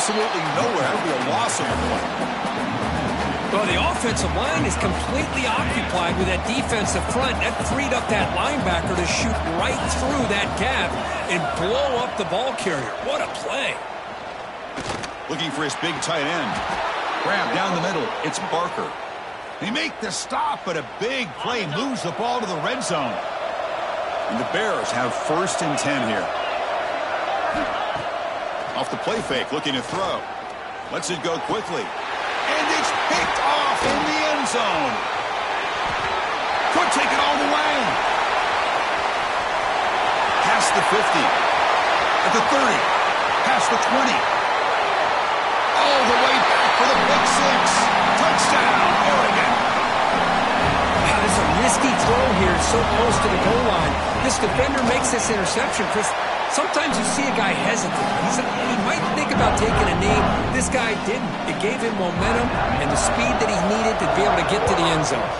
absolutely nowhere. That would be a loss of a play. Well, the offensive line is completely occupied with that defensive front. That freed up that linebacker to shoot right through that gap and blow up the ball carrier. What a play. Looking for his big tight end. Grab down the middle. It's Barker. They make the stop, but a big play moves the ball to the red zone. And the Bears have 1st and 10 here. Off the play fake, looking to throw. Lets it go quickly. And it's picked off in the end zone. Could take it all the way. Past the 50. At the 30. Past the 20. All the way back for the pick six. Touchdown, Oregon. Wow, this is a risky throw here, so close to the goal line. This defender makes this interception, Chris. Sometimes you see a guy hesitate. He might think about taking a knee. This guy didn't. It gave him momentum and the speed that he needed to be able to get to the end zone.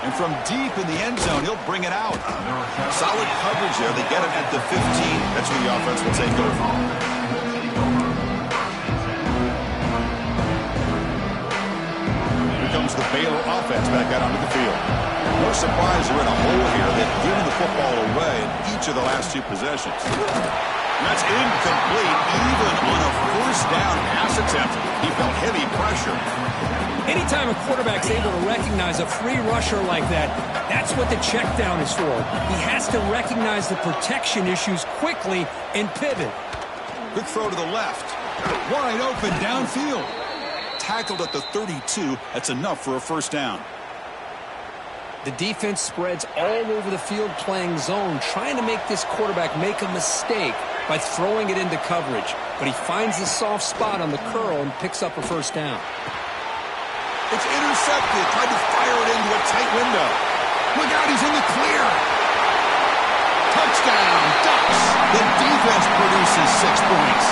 And from deep in the end zone, he'll bring it out. Solid coverage there. They get him at the 15. That's where the offense will take over. Here comes the Baylor offense back out onto the field. No surprise they're in a hole here. They've given the football away in each of the last 2 possessions. And that's incomplete. Even on a 1st down pass attempt, he felt heavy pressure. Anytime a quarterback's able to recognize a free rusher like that, that's what the check down is for. He has to recognize the protection issues quickly and pivot. Good throw to the left. Wide open downfield. Tackled at the 32. That's enough for a 1st down. The defense spreads all over the field playing zone, trying to make this quarterback make a mistake by throwing it into coverage. But he finds the soft spot on the curl and picks up a 1st down. It's intercepted. Tried to fire it into a tight window. Look out, he's in the clear. Touchdown, Ducks. The defense produces 6 points.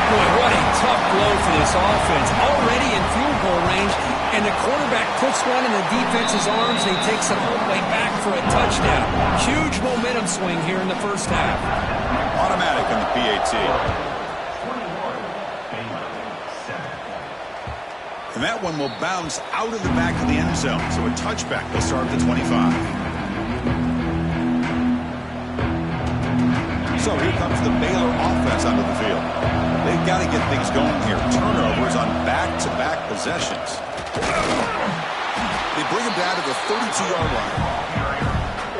Boy, what a tough blow for this offense. Already in field goal range, and the quarterback puts one in the defense's arms, and he takes it all the way back for a touchdown. Huge momentum swing here in the 1st half. Automatic on the PAT. And that one will bounce out of the back of the end zone. So a touchback will start at the 25. So here comes the Baylor offense onto the field. They've got to get things going here. Turnovers on back-to-back possessions. They bring him down to the 32-yard line.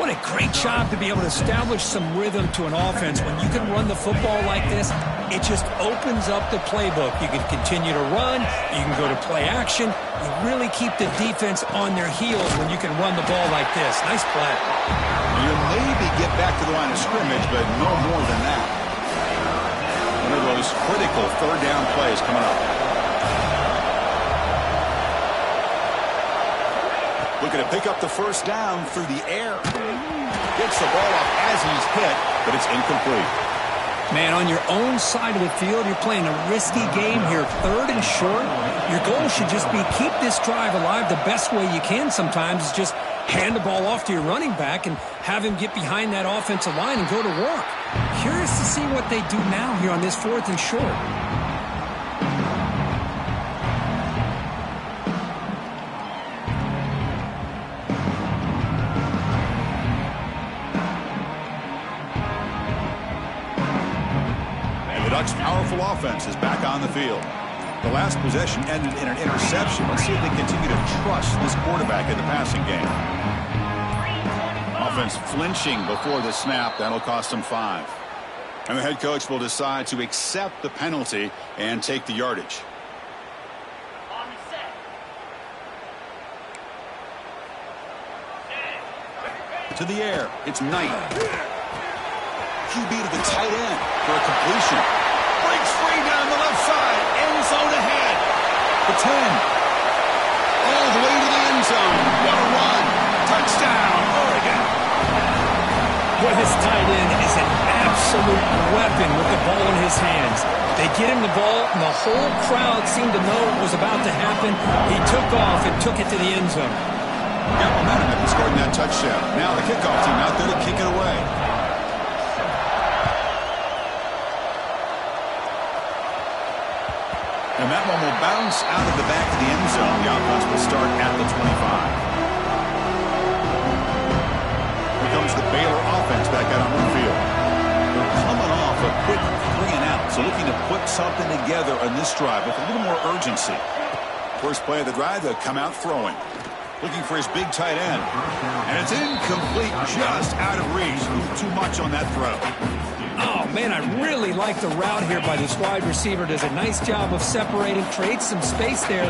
What a great job to be able to establish some rhythm to an offense. When you can run the football like this, it just opens up the playbook. You can continue to run. You can go to play action. You really keep the defense on their heels when you can run the ball like this. Nice play. You'll maybe get back to the line of scrimmage, but no more than that. One of those critical 3rd down plays coming up. Looking to pick up the 1st down through the air. Gets the ball off as he's hit, but it's incomplete. Man, on your own side of the field, you're playing a risky game here. 3rd and short. Your goal should just be keep this drive alive the best way you can sometimes is just hand the ball off to your running back and have him get behind that offensive line and go to work. Curious to see what they do now here on this 4th and short. Ducks' powerful offense is back on the field. The last possession ended in an interception. Let's see if they continue to trust this quarterback in the passing game. Offense flinching before the snap. That'll cost them 5. And the head coach will decide to accept the penalty and take the yardage. To the air. It's Knight. QB to the tight end for a completion. Breaks free down the left side. End zone ahead. The 10. All the way to the end zone. What a run. Touchdown, Oregon. Boy, this tight end is an absolute weapon with the ball in his hands. They get him the ball, and the whole crowd seemed to know what was about to happen. He took off and took it to the end zone. Got momentum after scoring that touchdown. Now the kickoff team out there to kick it away. And that one will bounce out of the back of the end zone. The offense will start at the 25. Here comes the Baylor offense back out on the field. They're coming off a quick 3 and out, so looking to put something together on this drive with a little more urgency. First play of the drive, they'll come out throwing. Looking for his big tight end. And it's incomplete, just out of reach. Too much on that throw. Oh, man, I really like the route here by this wide receiver. Does a nice job of separating, creates some space there.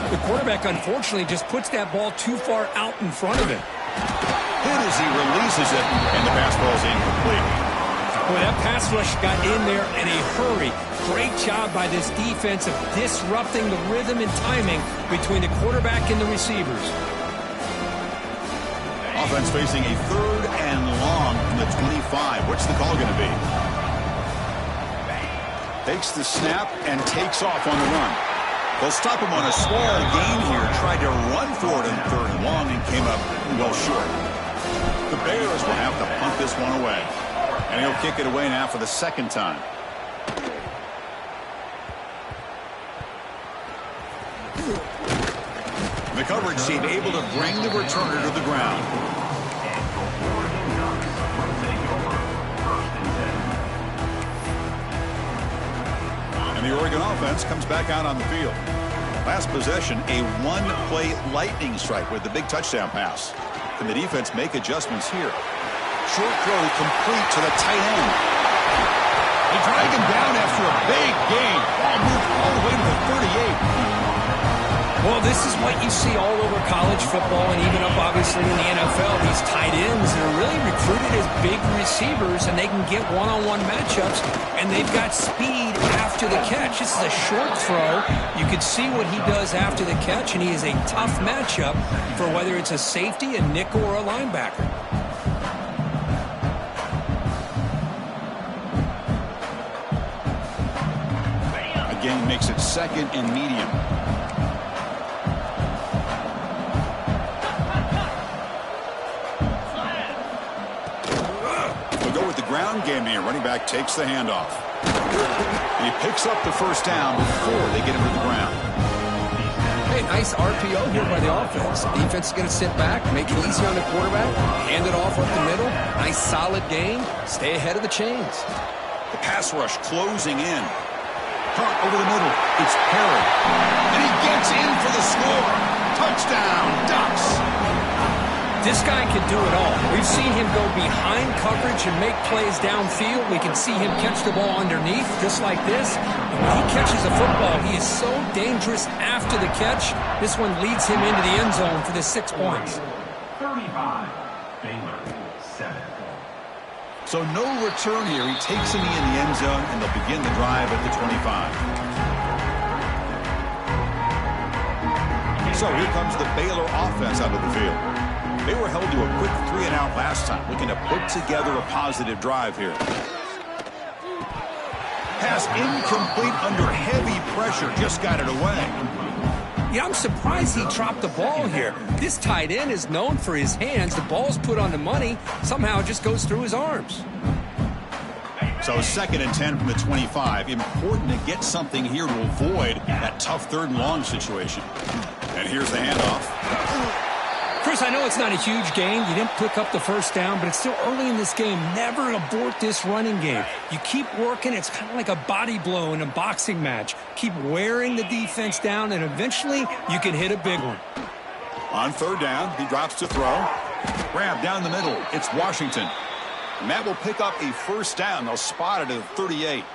The quarterback, unfortunately, just puts that ball too far out in front of him. Hit as he releases it, and the pass ball is incomplete. Boy, that pass rush got in there in a hurry. Great job by this defense of disrupting the rhythm and timing between the quarterback and the receivers. Offense facing a 3rd and long from the 25. What's the call going to be? Takes the snap and takes off on the run. They'll stop him on a small gain here. Tried to run for it in 3rd and long and came up well short. The Bears will have to punt this one away. And he'll kick it away now for the 2nd time. The coverage team able to bring the returner to the ground. And the Oregon offense comes back out on the field. Last possession, a 1-play lightning strike with the big touchdown pass. Can the defense make adjustments here? Short throw complete to the tight end. They drag him down after a big gain. Ball moved all the way to the 38. Well, this is what you see all over college football and even up, obviously, in the NFL. These tight ends that are really recruited as big receivers, and they can get one-on-one matchups, and they've got speed after the catch. This is a short throw. You can see what he does after the catch, and he is a tough matchup for whether it's a safety, a nickel, or a linebacker. Again, makes it 2nd and medium. Ground game here. Running back takes the handoff. And he picks up the 1st down before they get him to the ground. Hey, nice RPO here by the offense. Defense is going to sit back, make it easy on the quarterback, hand it off up the middle. Nice solid game. Stay ahead of the chains. The pass rush closing in. Hunt over the middle. It's Perry. And he gets in for the score. Touchdown, Ducks. This guy can do it all. We've seen him go behind coverage and make plays downfield. We can see him catch the ball underneath, just like this. And when he catches a football, he is so dangerous after the catch. This one leads him into the end zone for the 6 points. 35, Baylor, 7. So no return here. He takes him in the end zone, and they'll begin the drive at the 25. So here comes the Baylor offense out of the field. They were held to a quick 3 and out last time, looking to put together a positive drive here. Pass incomplete under heavy pressure, just got it away. Yeah, I'm surprised he dropped the ball here. This tight end is known for his hands. The ball's put on the money. Somehow it just goes through his arms. So 2nd and 10 from the 25. Important to get something here to avoid that tough 3rd and long situation. And here's the handoff. Chris, I know it's not a huge gain. You didn't pick up the 1st down, but it's still early in this game. Never abort this running game. You keep working. It's kind of like a body blow in a boxing match. Keep wearing the defense down, and eventually you can hit a big one. On 3rd down, he drops to throw. Grab down the middle. It's Washington. And that will pick up a 1st down. They'll spot it at the 38.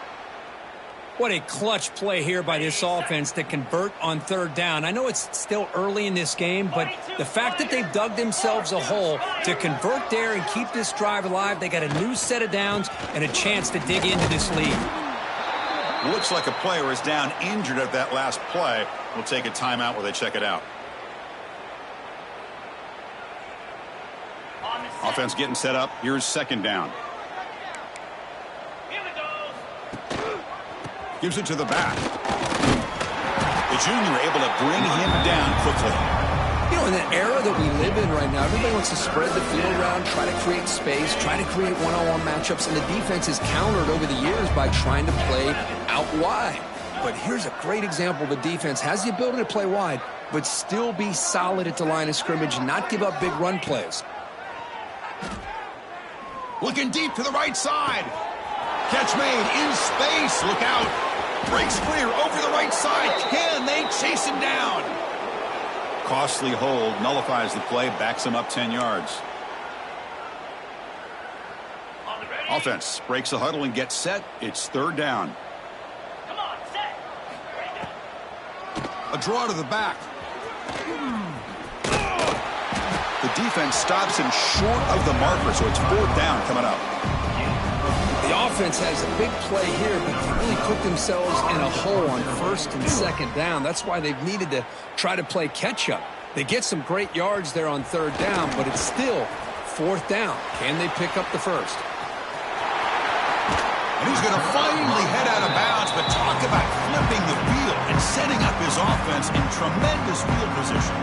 What a clutch play here by this offense to convert on 3rd down. I know it's still early in this game, but the fact that they've dug themselves a hole to convert there and keep this drive alive, they got a new set of downs and a chance to dig into this lead. Looks like a player is down injured at that last play. We'll take a timeout while they check it out. Offense getting set up. Here's 2nd down. Gives it to the back. The junior able to bring him down quickly. You know, in the era that we live in right now, everybody wants to spread the field around, try to create space, try to create one-on-one matchups, and the defense is countered over the years by trying to play out wide. but here's a great example. The defense has the ability to play wide, but still be solid at the line of scrimmage, not give up big run plays. Looking deep to the right side. Catch made in space. Look out. Breaks clear over the right side. Can they chase him down? Costly hold. Nullifies the play. Backs him up 10 yards. Offense breaks the huddle and gets set. It's third down. Come on, set. A draw to the back. The defense stops him short of the marker, so it's fourth down coming up. The offense has a big play here, but they really put themselves in a hole on first and second down. That's why they've needed to try to play catch-up. They get some great yards there on third down, but it's still fourth down. Can they pick up the first? And he's going to finally head out of bounds, but talk about flipping the field and setting up his offense in tremendous field position.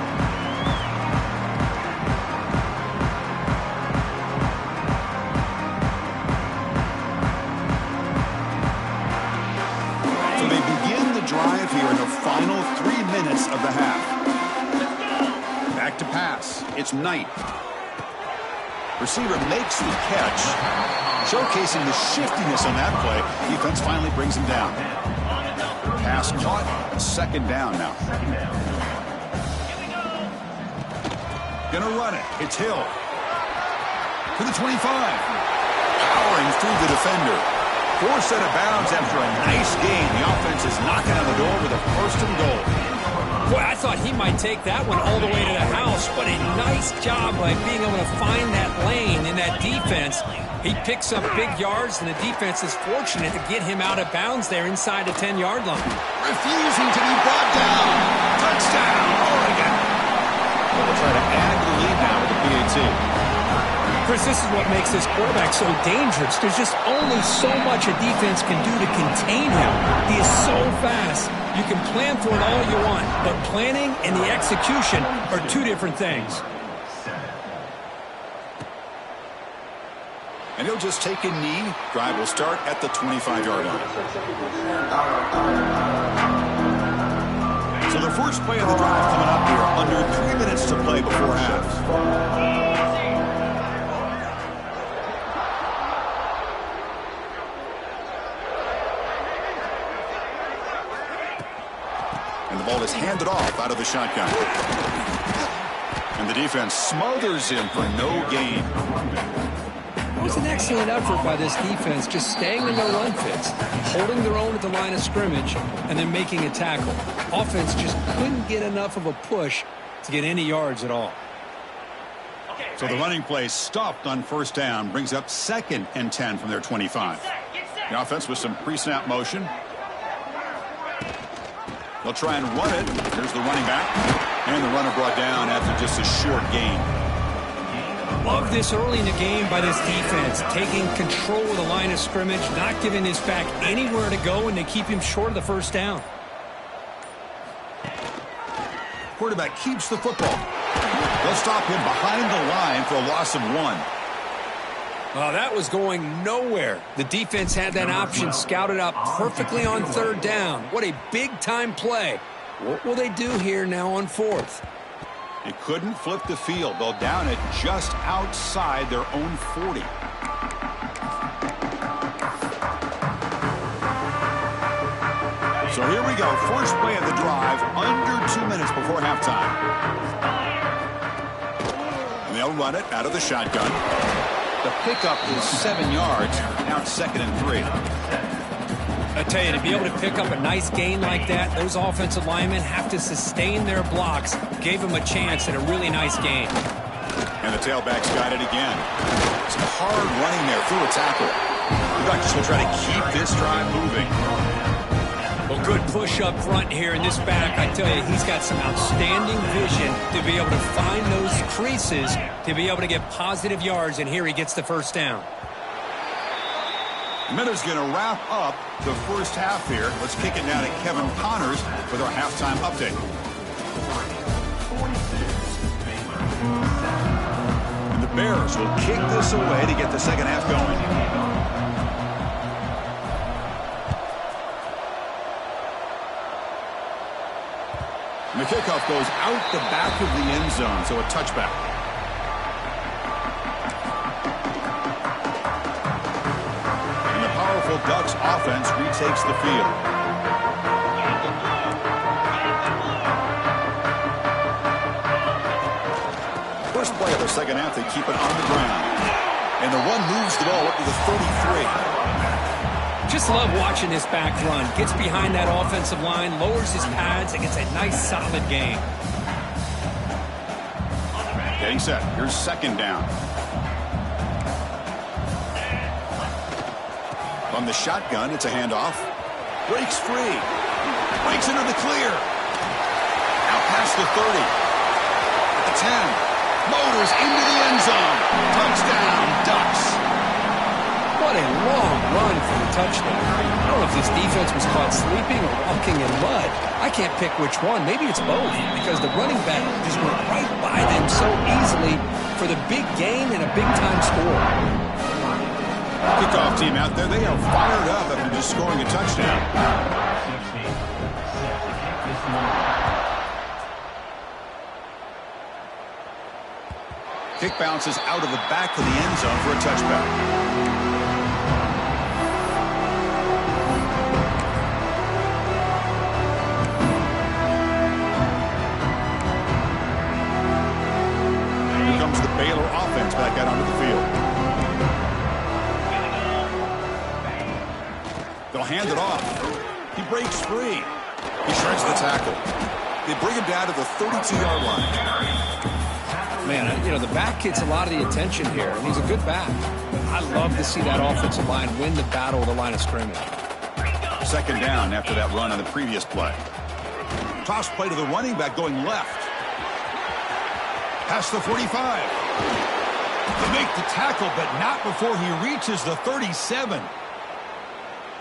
So they begin the drive here in the final 3 minutes of the half. Back to pass. It's Knight. Receiver makes the catch, showcasing the shiftiness on that play. Defense finally brings him down. Pass caught. Second down now. Gonna run it. It's Hill. To the 25. Powering through the defender. Forced out of bounds after a nice gain. The offense is knocking on the door with a first and goal. Boy, I thought he might take that one all the way to the house, but a nice job by being able to find that lane in that defense. He picks up big yards, and the defense is fortunate to get him out of bounds there inside the 10-yard line. Refusing to be brought down. Touchdown, Oregon. They'll try to add the lead now with the PAT. Chris, this is what makes this quarterback so dangerous. There's just only so much a defense can do to contain him. He is so fast. You can plan for it all you want, but planning and the execution are two different things. And he'll just take a knee. Drive will start at the 25-yard line. So the first play of the drive coming up here. Under 3 minutes to play before half. And the ball is handed off out of the shotgun. And the defense smothers him for no gain. It was an excellent effort by this defense, just staying in their run fits, holding their own at the line of scrimmage, and then making a tackle. Offense just couldn't get enough of a push to get any yards at all. So the running play stopped on first down, brings up 2nd and 10 from their 25. The offense with some pre-snap motion. They'll try and run it. Here's the running back. And the runner brought down after just a short gain. Love this early in the game by this defense, taking control of the line of scrimmage, not giving this back anywhere to go, and they keep him short of the first down. Quarterback keeps the football. They'll stop him behind the line for a loss of 1. Well, that was going nowhere. The defense had that option scouted up perfectly on third down. What a big-time play. What will they do here now on fourth? They couldn't flip the field. They'll down it just outside their own 40. So here we go. First play of the drive, under 2 minutes before halftime. And they'll run it out of the shotgun. The pickup is 7 yards. Now it's 2nd and 3. I tell you, to be able to pick up a nice gain like that, those offensive linemen have to sustain their blocks. Gave them a chance at a really nice gain. And the tailback's got it again. Some hard running there through a tackle. The Ducks will try to keep this drive moving. Well, good push up front here in this back. I tell you, he's got some outstanding vision to be able to find those creases, to be able to get positive yards, and here he gets the first down. Miller's going to wrap up the first half here. Let's kick it down to Kevin Connors with our halftime update. And the Bears will kick this away to get the second half going. And the kickoff goes out the back of the end zone, so a touchback. And the powerful Ducks offense retakes the field. First play of the second half, they keep it on the ground. And the run moves the ball up to the 33. Just love watching this back run. Gets behind that offensive line, lowers his pads, and gets a nice, solid gain. Getting set. Here's second down. From the shotgun, it's a handoff. Breaks free. Breaks into the clear. Out past the 30. At the 10. Motors into the end zone. Touchdown, Ducks. What a long run for the touchdown. I don't know if this defense was caught sleeping or walking in mud. I can't pick which one. Maybe it's both, because the running back just went right by them so easily for the big gain and a big-time score. Kickoff team out there, they are fired up after just scoring a touchdown. Kick bounces out of the back of the end zone for a touchback. Here comes the Baylor offense back out onto the field. They'll hand it off. He breaks free. He shreds the tackle. They bring him down to the 32-yard line. Man, you know, the back gets a lot of the attention here, and he's a good back. I love to see that offensive line win the battle of the line of scrimmage. Second down after that run on the previous play. Toss play to the running back going left. Past the 45. They make the tackle, but not before he reaches the 37.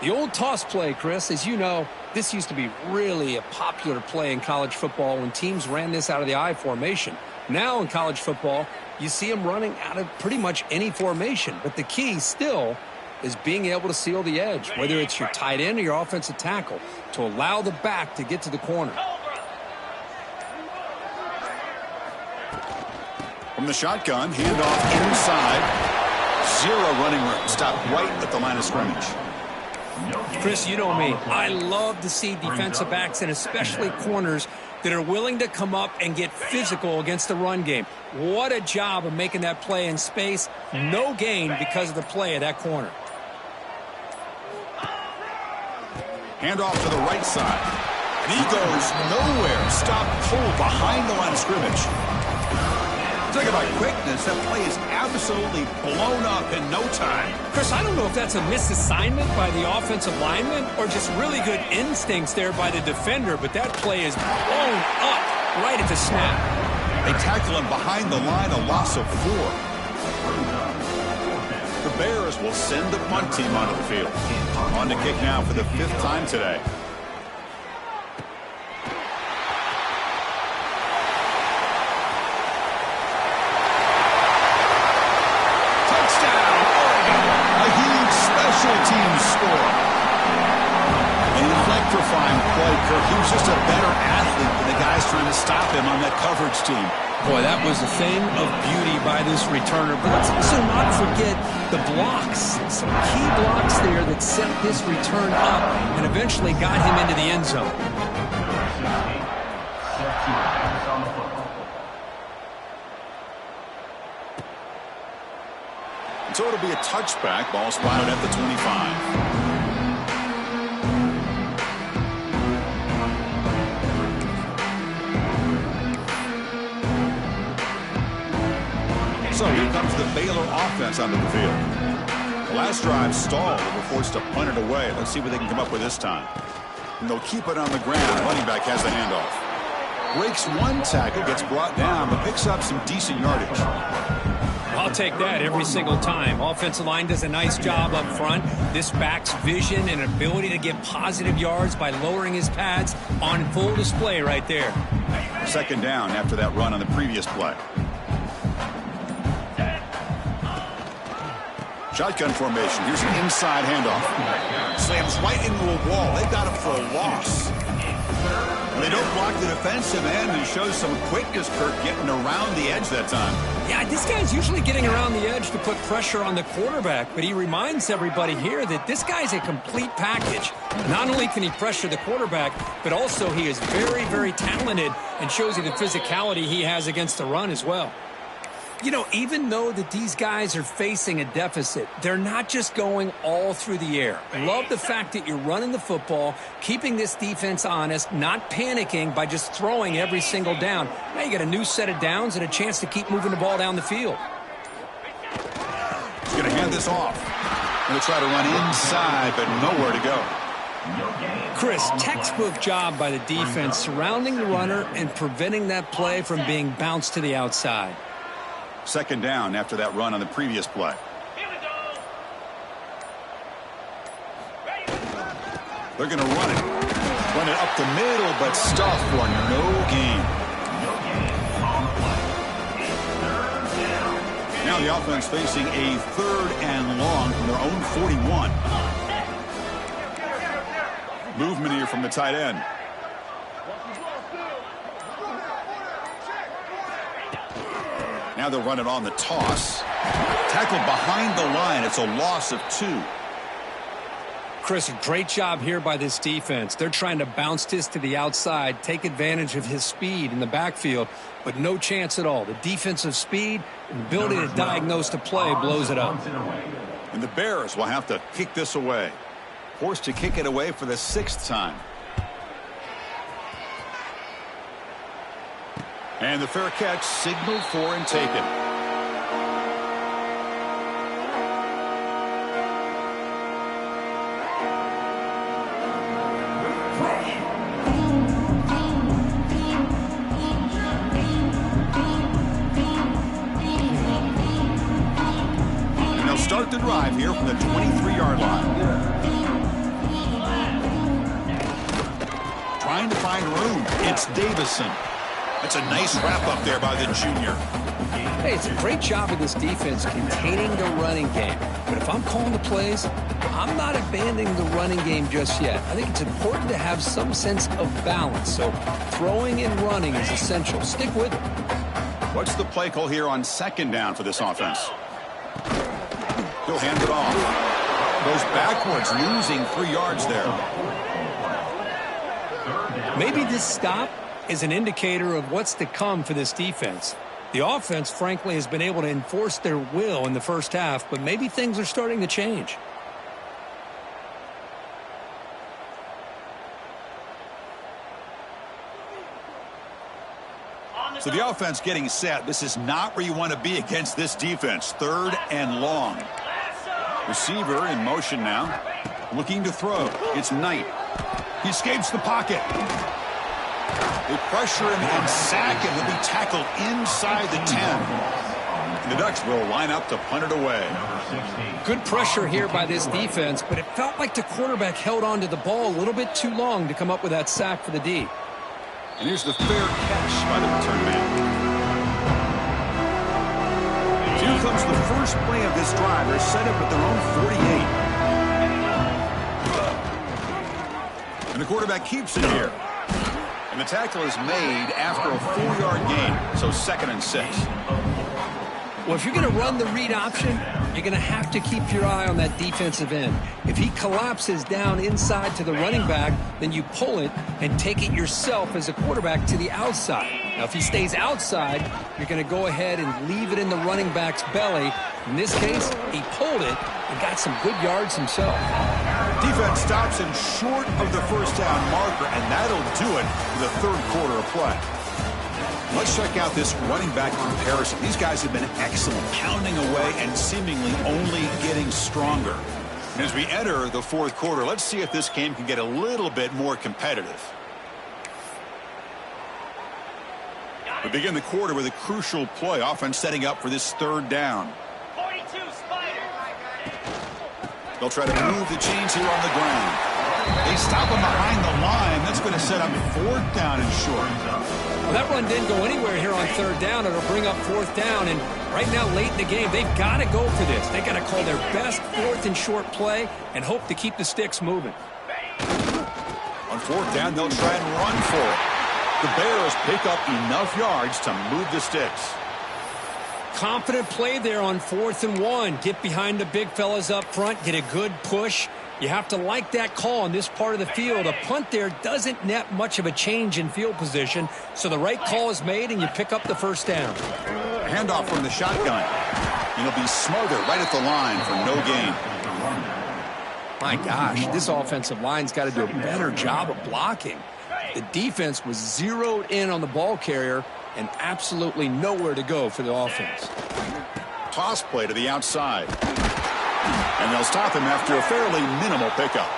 The old toss play, Chris, as you know, this used to be really a popular play in college football when teams ran this out of the I formation. Now in college football, you see them running out of pretty much any formation. But the key still is being able to seal the edge, whether it's your tight end or your offensive tackle, to allow the back to get to the corner. From the shotgun, hand off inside. Zero running room. Stop right at the line of scrimmage. Chris, you know me. I love to see defensive backs and especially corners that are willing to come up and get physical against the run game. What a job of making that play in space. No gain because of the play of that corner. Hand off to the right side. And he goes nowhere. Stop pulled behind the line of scrimmage. Talk about quickness. That play is absolutely blown up in no time. Chris, I don't know if that's a misassignment by the offensive lineman or just really good instincts there by the defender, but that play is blown up right at the snap. They tackle him behind the line, a loss of 4. The Bears will send the punt team onto the field. On to kick now for the 5th time today. Team score. An electrifying play, Kirk. He was just a better athlete than the guys trying to stop him on that coverage team. Boy, that was a thing of beauty by this returner. But let's also not forget the blocks. Some key blocks there that set this return up and eventually got him into the end zone. So it'll be a touchback. Ball spotted at the 25. So here comes the Baylor offense onto the field. The last drive stalled. They were forced to punt it away. Let's see what they can come up with this time. And they'll keep it on the ground. Running back has the handoff. Breaks one tackle, gets brought down, but picks up some decent yardage. I'll take that every single time. Offensive line does a nice job up front. This back's vision and ability to get positive yards by lowering his pads on full display right there. Second down after that run on the previous play. Shotgun formation. Here's an inside handoff. Slams right into a wall. They got him for a loss. They don't block the defensive end and show some quickness, Kirk, getting around the edge that time. Yeah, this guy's usually getting around the edge to put pressure on the quarterback, but he reminds everybody here that this guy's a complete package. Not only can he pressure the quarterback, but also he is very, very talented and shows you the physicality he has against the run as well. You know, even though that these guys are facing a deficit, they're not just going all through the air. I love the fact that you're running the football, keeping this defense honest, not panicking by just throwing every single down. Now you got a new set of downs and a chance to keep moving the ball down the field. He's going to hand this off. Going to try to run inside, but nowhere to go. Chris, textbook job by the defense surrounding the runner and preventing that play from being bounced to the outside. Second down after that run on the previous play. They're going to run it. Run it up the middle, but stuff for no gain. Now the offense facing a 3rd and long from their own 41. Movement here from the tight end. Now they'll run it on the toss. Tackled behind the line. It's a loss of 2. Chris, a great job here by this defense. They're trying to bounce this to the outside, take advantage of his speed in the backfield, but no chance at all. The defensive speed and ability to diagnose the play blows it up. And the Bears will have to kick this away. Forced to kick it away for the 6th time. And the fair catch signaled for and taken. And they'll start the drive here from the 23-yard line. Trying to find room. It's Davison. That's a nice wrap-up there by the junior. Hey, it's a great job of this defense containing the running game. But if I'm calling the plays, I'm not abandoning the running game just yet. I think it's important to have some sense of balance. So throwing and running is essential. Stick with it. What's the play call here on 2nd down for this offense? He'll hand it off. Goes backwards, losing 3 yards there. Maybe this stop is an indicator of what's to come for this defense. The offense, frankly, has been able to enforce their will in the first half, but maybe things are starting to change. So the offense getting set. This is not where you want to be against this defense. 3rd and long. Receiver in motion now. Looking to throw. It's Knight. He escapes the pocket. They pressure him and sack him. He'll be tackled inside the 10. And the Ducks will line up to punt it away. Good pressure here by this defense, but it felt like the quarterback held on to the ball a little bit too long to come up with that sack for the D. And here's the fair catch by the return man. Here comes the first play of this drive. They're set up at their own 48. And the quarterback keeps it here. And the tackle is made after a 4-yard gain, so 2nd and 6. Well, if you're going to run the read option, you're going to have to keep your eye on that defensive end. If he collapses down inside to the running back, then you pull it and take it yourself as a quarterback to the outside. Now, if he stays outside, you're going to go ahead and leave it in the running back's belly. In this case, he pulled it and got some good yards himself. Defense stops him short of the first down marker, and that'll do it for the 3rd quarter of play. Let's check out this running back comparison. These guys have been excellent, pounding away and seemingly only getting stronger. And as we enter the 4th quarter, let's see if this game can get a little bit more competitive. We begin the quarter with a crucial play. Offense setting up for this 3rd down. 42 Spider. They'll try to move the chains here on the ground. They stop him behind the line. That's going to set up 4th down and short. Well, that run didn't go anywhere here on 3rd down. It'll bring up 4th down. And right now, late in the game, they've got to go for this. They've got to call their best 4th and short play and hope to keep the sticks moving. On fourth down, they'll try and run for it. The Bears pick up enough yards to move the sticks. Confident play there on 4th and 1. Get behind the big fellas up front. Get a good push. You have to like that call in this part of the field. A punt there doesn't net much of a change in field position, so the right call is made and you pick up the first down. Handoff from the shotgun. And he'll be smothered right at the line for no gain. My gosh, this offensive line's got to do a better job of blocking. The defense was zeroed in on the ball carrier and absolutely nowhere to go for the offense. Toss play to the outside. And they'll stop him after a fairly minimal pickup.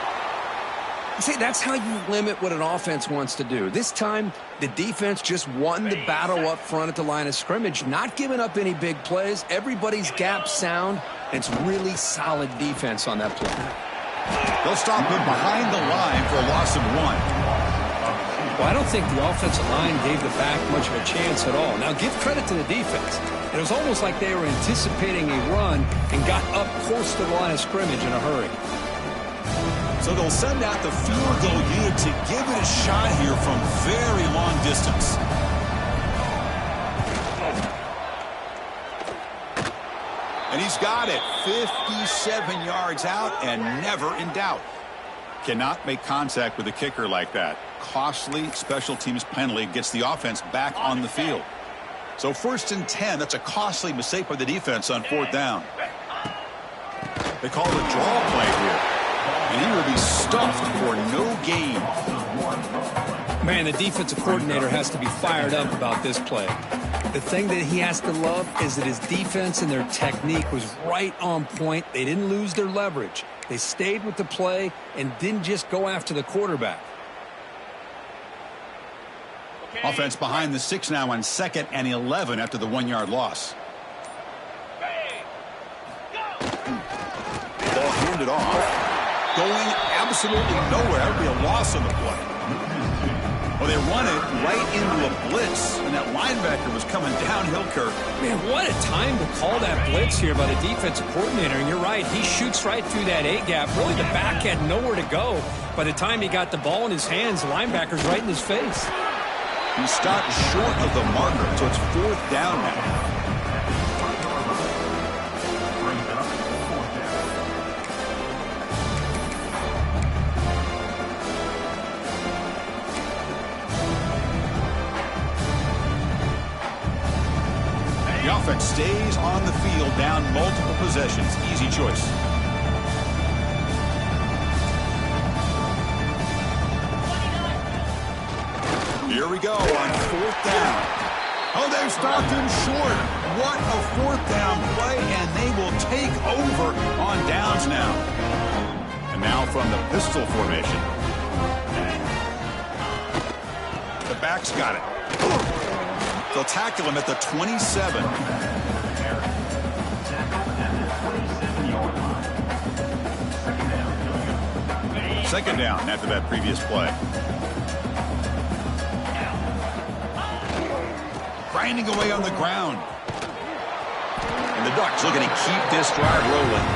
See, that's how you limit what an offense wants to do. This time, the defense just won the battle up front at the line of scrimmage, not giving up any big plays. Everybody's gap sound, and it's really solid defense on that play. They'll stop him behind the line for a loss of 1. Well, I don't think the offensive line gave the back much of a chance at all. Now, give credit to the defense. It was almost like they were anticipating a run and got up close to the line of scrimmage in a hurry. So they'll send out the field goal unit to give it a shot here from very long distance. And he's got it. 57 yards out and never in doubt. Cannot make contact with a kicker like that. Costly special teams penalty gets the offense back on the field. So 1st and 10, that's a costly mistake by the defense on 4th down. They call it a draw play here. And he will be stuffed for no gain. Man, the defensive coordinator has to be fired up about this play. The thing that he has to love is that his defense and their technique was right on point. They didn't lose their leverage. They stayed with the play and didn't just go after the quarterback. Offense behind the 6 now on 2nd and 11 after the 1-yard loss. Ball handed off. Going absolutely nowhere. That would be a loss on the play. Well, they run it right into a blitz, and that linebacker was coming downhill, Kirk. Man, what a time to call that blitz here by the defensive coordinator. And you're right, he shoots right through that A-gap. Really, the back had nowhere to go. By the time he got the ball in his hands, the linebacker's right in his face. He stopped short of the marker, so it's 4th down now. The offense stays on the field, down multiple possessions. Easy choice. Here we go on 4th down. Oh, they've stopped him short. What a 4th down play, and they will take over on downs now. And now from the pistol formation. The back's got it. They'll tackle him at the 27. Second down after that previous play. Grinding away on the ground. And the Ducks looking to keep this drive rolling.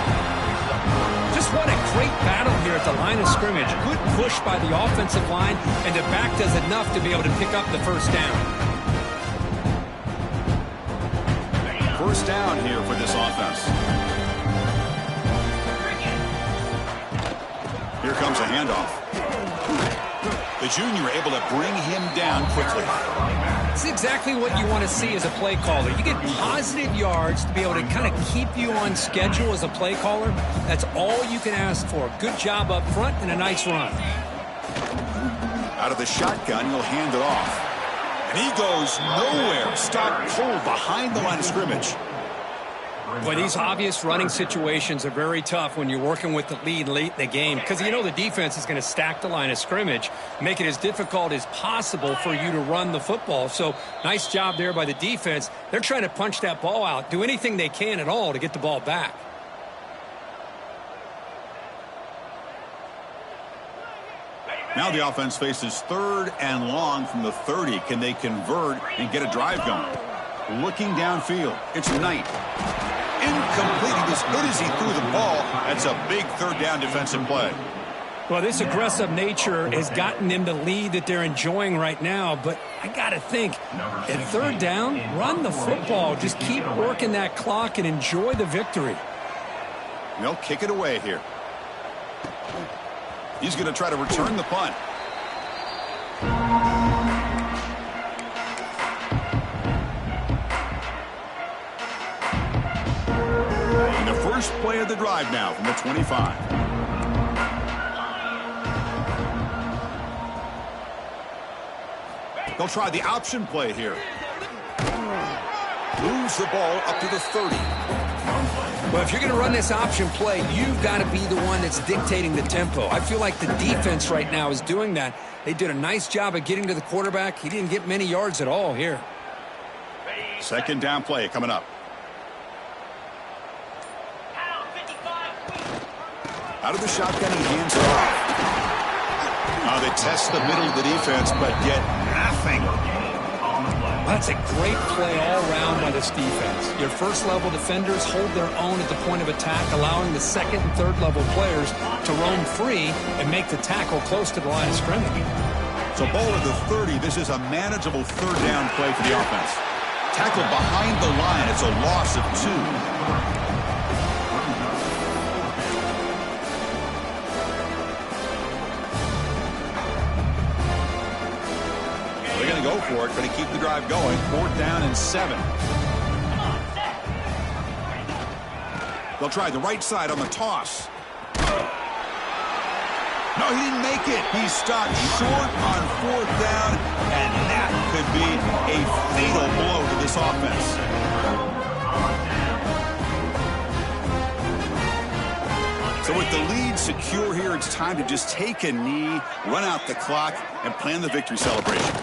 Just what a great battle here at the line of scrimmage. Good push by the offensive line, and the back does enough to be able to pick up the first down. First down here for this offense. Here comes a handoff. The junior able to bring him down quickly. It's exactly what you want to see as a play caller. You get positive yards to be able to kind of keep you on schedule as a play caller. That's all you can ask for. Good job up front and a nice run. Out of the shotgun, he'll hand it off. And he goes nowhere. Stopped cold behind the line of scrimmage. Boy, these obvious running situations are very tough when you're working with the lead late in the game, because you know the defense is going to stack the line of scrimmage, make it as difficult as possible for you to run the football. So nice job there by the defense. They're trying to punch that ball out, do anything they can at all to get the ball back. Now the offense faces 3rd and long from the 30. Can they convert and get a drive going? Looking downfield, it's Knight. Incomplete. He was hit as he threw the ball. That's a big 3rd down defensive play. Well, this aggressive nature has gotten them the lead that they're enjoying right now, but I got to think, at third down, run the football. Just keep working that clock and enjoy the victory. They'll kick it away here. He's going to try to return the punt. And the first play of the drive now from the 25. They'll try the option play here. Moves the ball up to the 30. Well, if you're going to run this option play, you've got to be the one that's dictating the tempo. I feel like the defense right now is doing that. They did a nice job of getting to the quarterback. He didn't get many yards at all here. Second down play coming up. Out of the shotgun, he hands it off. They test the middle of the defense, but get nothing. That's a great play all around by this defense. Your first-level defenders hold their own at the point of attack, allowing the second and third-level players to roam free and make the tackle close to the line of scrimmage. So ball at the 30. This is a manageable third down play for the offense. Tackled behind the line. It's a loss of 2. They're going to go for it, going to keep the drive going. 4th down and 7. They'll try the right side on the toss. No, he didn't make it. He stopped short on 4th down, and that could be a fatal blow to this offense. So with the lead secure here, it's time to just take a knee, run out the clock, and plan the victory celebration.